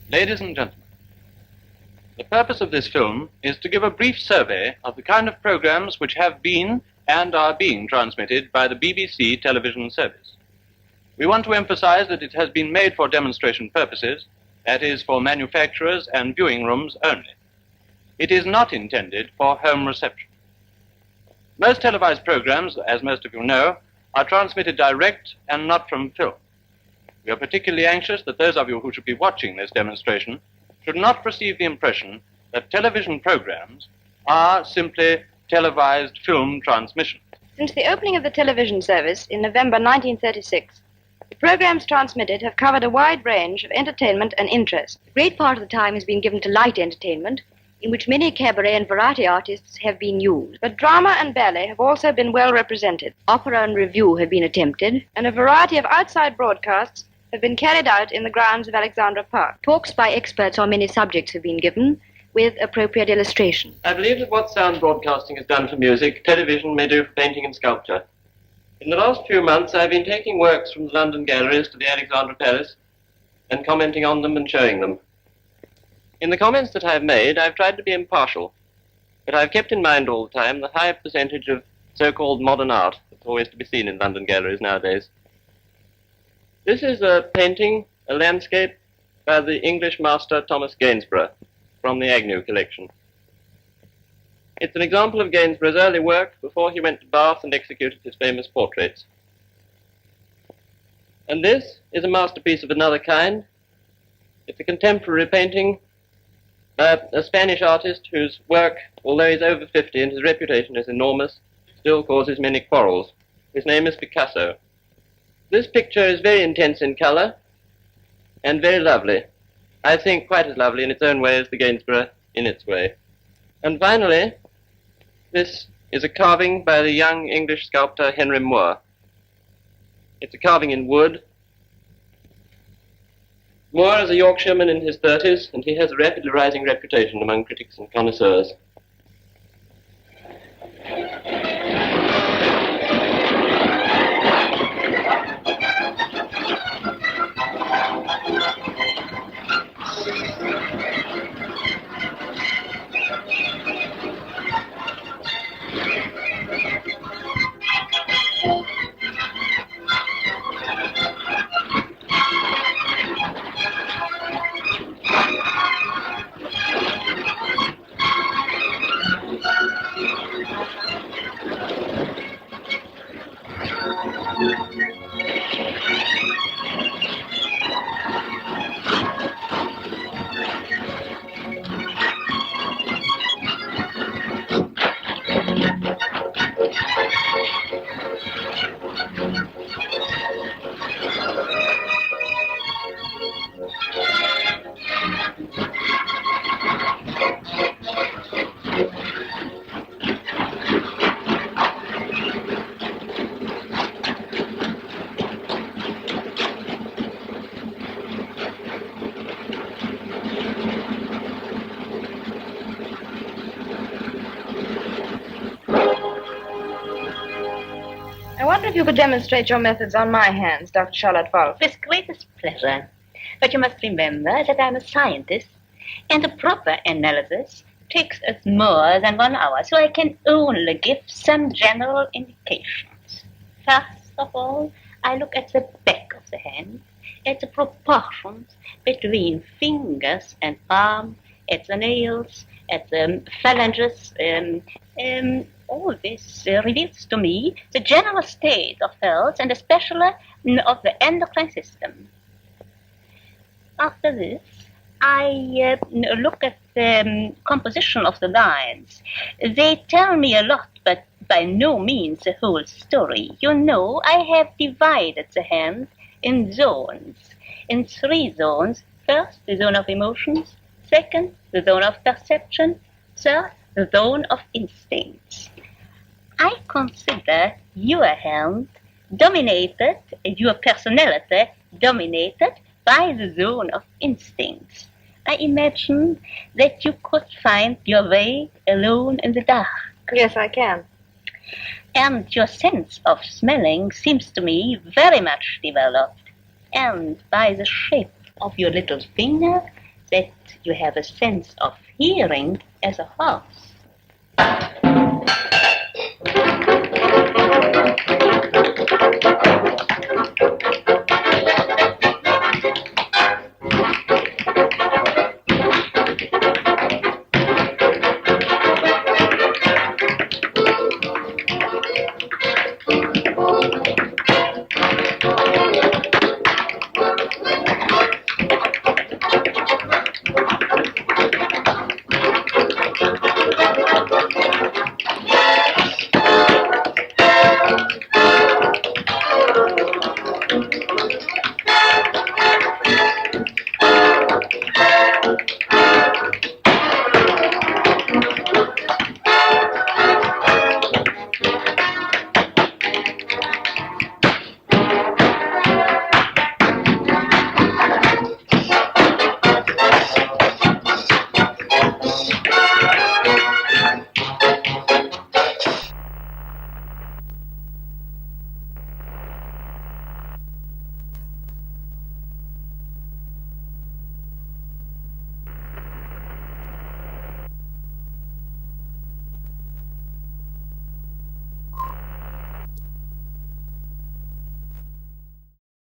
Ladies and gentlemen, the purpose of this film is to give a brief survey of the kind of programs which have been and are being transmitted by the BBC television service. We want to emphasize that it has been made for demonstration purposes, that is, for manufacturers and viewing rooms only. It is not intended for home reception. Most televised programs, as most of you know, are transmitted direct and not from film. We are particularly anxious that those of you who should be watching this demonstration should not receive the impression that television programs are simply televised film transmissions. Since the opening of the television service in November 1936, the programs transmitted have covered a wide range of entertainment and interest. A great part of the time has been given to light entertainment, in which many cabaret and variety artists have been used. But drama and ballet have also been well represented. Opera and revue have been attempted, and a variety of outside broadcasts have been carried out in the grounds of Alexandra Park. Talks by experts on many subjects have been given, with appropriate illustration. I believe that what sound broadcasting has done for music, television may do for painting and sculpture. In the last few months, I've been taking works from the London galleries to the Alexandra Palace and commenting on them and showing them. In the comments that I've made, I've tried to be impartial, but I've kept in mind all the time the high percentage of so-called modern art that's always to be seen in London galleries nowadays. This is a painting, a landscape, by the English master Thomas Gainsborough from the Agnew collection. It's an example of Gainsborough's early work before he went to Bath and executed his famous portraits. And this is a masterpiece of another kind. It's a contemporary painting by a Spanish artist whose work, although he's over 50 and his reputation is enormous, still causes many quarrels. His name is Picasso. This picture is very intense in color and very lovely. I think quite as lovely in its own way as the Gainsborough in its way. And finally, this is a carving by the young English sculptor Henry Moore. It's a carving in wood. Moore is a Yorkshireman in his 30s, and he has a rapidly rising reputation among critics and connoisseurs. I wonder if you could demonstrate your methods on my hands, Dr. Charlotte Wolff. With greatest pleasure. But you must remember that I'm a scientist, and a proper analysis takes us more than 1 hour, so I can only give some general indications. First of all, I look at the back of the hand, at the proportions between fingers and arm, at the nails, at the phalanges. All this reveals to me the general state of health and especially of the endocrine system. After this, I look at the composition of the lines. They tell me a lot, but by no means the whole story. You know, I have divided the hand in zones, in 3 zones. First, the zone of emotions. Second, the zone of perception. Third, the zone of instincts. I consider your hand dominated, your personality dominated by the zone of instincts. I imagine that you could find your way alone in the dark. Yes, I can. And your sense of smelling seems to me very much developed. And by the shape of your little finger, that you have a sense of hearing as a horse.